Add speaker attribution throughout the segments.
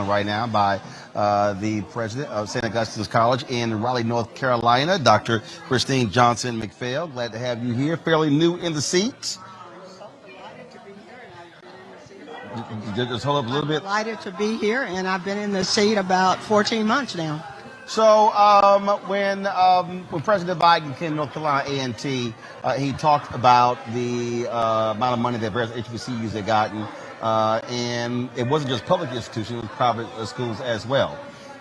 Speaker 1: joined right now by the president of St. Augustine's College in Raleigh, North Carolina, Dr. Christine Johnson McPhail. Glad to have you here. Fairly new in the seats. Just hold up a little bit.
Speaker 2: Delighted to be here, and I've been in the seat about 14 months now.
Speaker 1: So when President Biden came to North Carolina A&T, he talked about the amount of money that various HBCUs had gotten, and it wasn't just public institutions, it was private schools as well.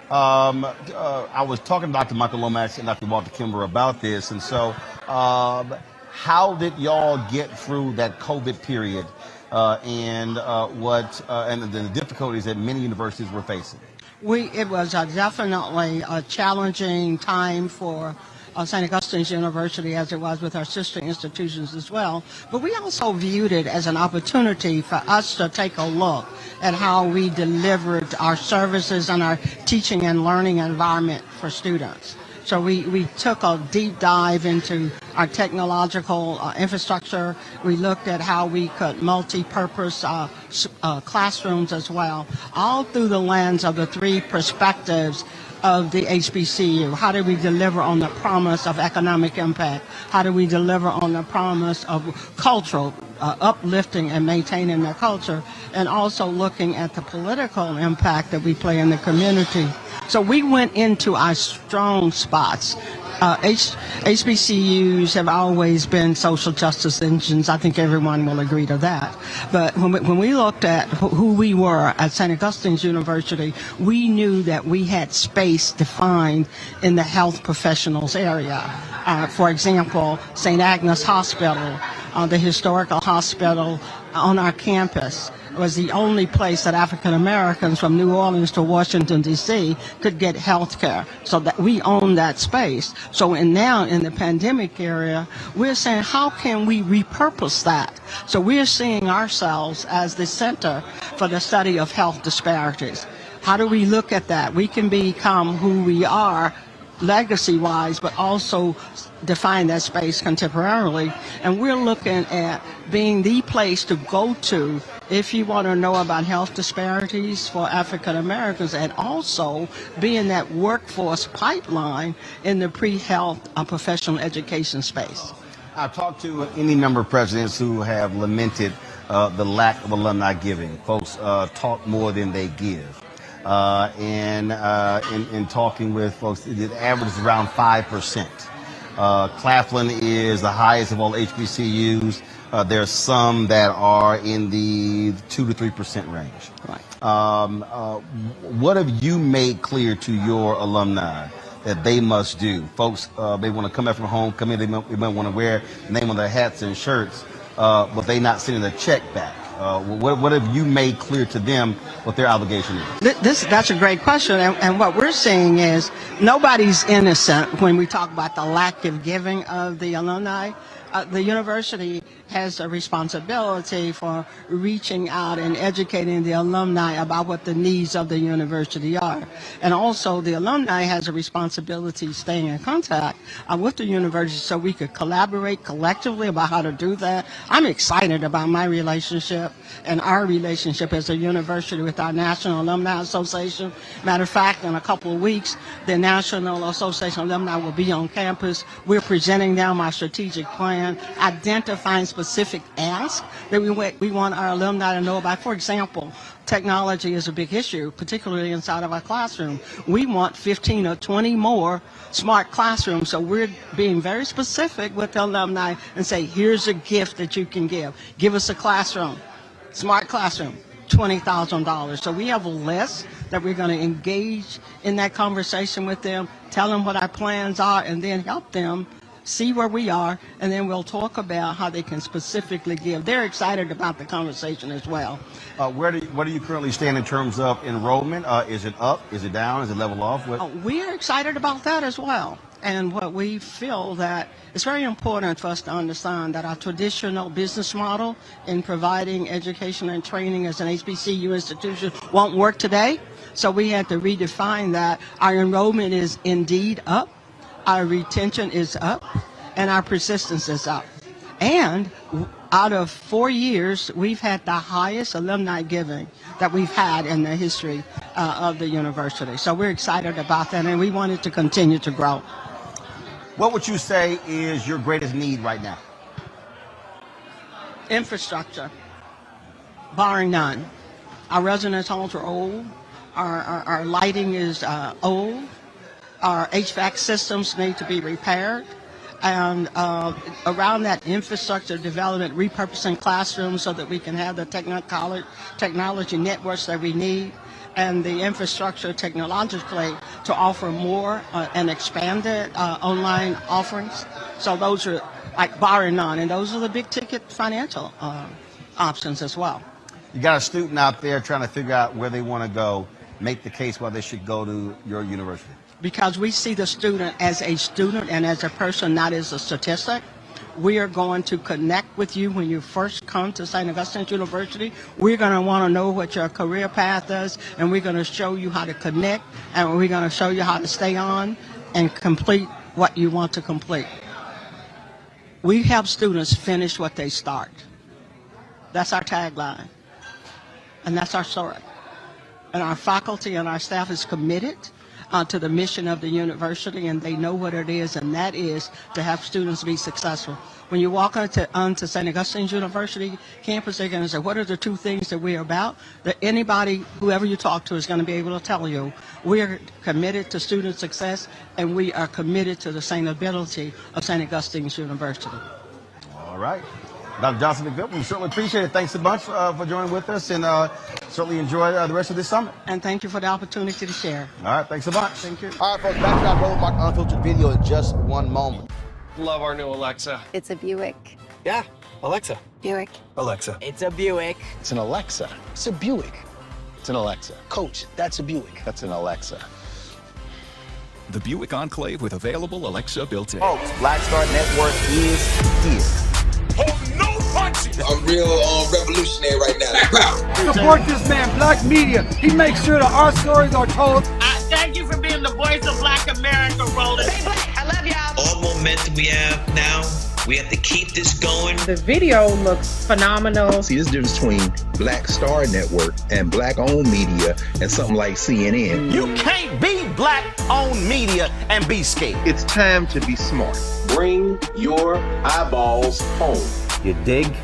Speaker 1: I was talking to Dr. Michael Lomax and Dr. Walter Kimber about this, and so how did y'all get through that COVID period and the difficulties that many universities were facing?
Speaker 2: It was definitely a challenging time for St. Augustine's University, as it was with our sister institutions as well. But we also viewed it as an opportunity for us to take a look at how we delivered our services and our teaching and learning environment for students. So we took a deep dive into our technological infrastructure. We looked at how we could multi-purpose classrooms as well, all through the lens of the three perspectives of the HBCU. How do we deliver on the promise of economic impact? How do we deliver on the promise of cultural uplifting and maintaining their culture? And also looking at the political impact that we play in the community. So we went into our strong spots. HBCUs have always been social justice engines. I think everyone will agree to that. But when we looked at who we were at St. Augustine's University, we knew that we had space defined in the health professionals area. For example, St. Agnes Hospital, the historical hospital on our campus, was the only place that African Americans from New Orleans to Washington, D.C. could get health care. So that we own that space. So now in the pandemic area, we're saying, how can we repurpose that? So we're seeing ourselves as the center for the study of health disparities. How do we look at that? We can become who we are legacy-wise, but also define that space contemporarily. And we're looking at being the place to go to if you want to know about health disparities for African Americans, and also being that workforce pipeline in the pre-health professional education space.
Speaker 1: I've talked to any number of presidents who have lamented the lack of alumni giving. Folks talk more than they give. And in talking with folks, the average is around 5%. Claflin is the highest of all HBCUs. There's some that are in the 2 to 3% range.
Speaker 2: Right.
Speaker 1: What have you made clear to your alumni that they must do? Folks, they want to come back from home, come in, they might want to wear the name on their hats and shirts, but they not sending a check back. What have you made clear to them what their obligation is?
Speaker 2: That's a great question. And what we're seeing is nobody's innocent when we talk about the lack of giving of the alumni. The university has a responsibility for reaching out and educating the alumni about what the needs of the university are. And also the alumni has a responsibility staying in contact with the university so we could collaborate collectively about how to do that. I'm excited about my relationship and our relationship as a university with our National Alumni Association. Matter of fact, in a couple of weeks, the National Association of Alumni will be on campus. We're presenting them our strategic plan, identifying specific asks that we want our alumni to know about. For example, technology is a big issue, particularly inside of our classroom. We want 15 or 20 more smart classrooms, so we're being very specific with the alumni and say, here's a gift that you can give. Give us a classroom, smart classroom, $20,000. So we have a list that we're going to engage in that conversation with them, tell them what our plans are, and then help them see where we are, and then we'll talk about how they can specifically give. They're excited about the conversation as well.
Speaker 1: Where do you currently stand in terms of enrollment? Is it up? Is it down? Is it level off?
Speaker 2: We're excited about that as well. And what we feel that it's very important for us to understand that our traditional business model in providing education and training as an HBCU institution won't work today. So we had to redefine that. Our enrollment is indeed up. Our retention is up, and our persistence is up. And out of 4 years, we've had the highest alumni giving that we've had in the history of the university. So we're excited about that, and we want it to continue to grow.
Speaker 1: What would you say is your greatest need right now?
Speaker 2: Infrastructure, barring none. Our residence halls are old. Our lighting is old. Our HVAC systems need to be repaired. And around that infrastructure development, repurposing classrooms so that we can have the technology networks that we need, and the infrastructure technologically to offer more and expanded online offerings. So those are like barring none, and those are the big ticket financial options as well.
Speaker 1: You got a student out there trying to figure out where they want to go. Make the case why they should go to your university.
Speaker 2: Because we see the student as a student and as a person, not as a statistic. We are going to connect with you when you first come to St. Augustine's University. We're going to want to know what your career path is, and we're going to show you how to connect, and we're going to show you how to stay on and complete what you want to complete. We help students finish what they start. That's our tagline, and that's our story. And our faculty and our staff is committed to the mission of the university, and they know what it is, and that is to have students be successful. When you walk onto St. Augustine's University campus, they're going to say, what are the two things that we're about? That anybody, whoever you talk to, is going to be able to tell you. We're committed to student success, and we are committed to the sustainability of St. Augustine's University.
Speaker 1: All right. Dr. Johnson McVill, we certainly appreciate it. Thanks so much for joining with us, and certainly enjoy the rest of this summit.
Speaker 2: And thank you for the opportunity to share.
Speaker 1: All right, thanks so much.
Speaker 2: Thank you.
Speaker 1: All right, folks, back to our Road Mark Unfiltered video in just one moment.
Speaker 3: Love our new Alexa.
Speaker 4: It's a Buick.
Speaker 3: Yeah, Alexa.
Speaker 4: Buick.
Speaker 3: Alexa.
Speaker 5: It's a Buick.
Speaker 6: It's an Alexa. It's a Buick. It's an Alexa. Coach, that's a Buick. That's an Alexa.
Speaker 7: The Buick Enclave with available Alexa built-in.
Speaker 8: Folks, Black Star Network is here.
Speaker 9: I'm real revolutionary right now.
Speaker 10: Support this man, Black Media. He makes sure that our stories are told.
Speaker 11: Thank you for being the voice of Black America, Roland.
Speaker 4: Stay black. I love y'all.
Speaker 12: All momentum we have now, we have to keep this going.
Speaker 11: The video looks phenomenal.
Speaker 8: See, this difference between Black Star Network and Black-owned media and something like CNN.
Speaker 1: You can't be Black-owned media and be scared.
Speaker 8: It's time to be smart.
Speaker 9: Bring your eyeballs home.
Speaker 1: You dig?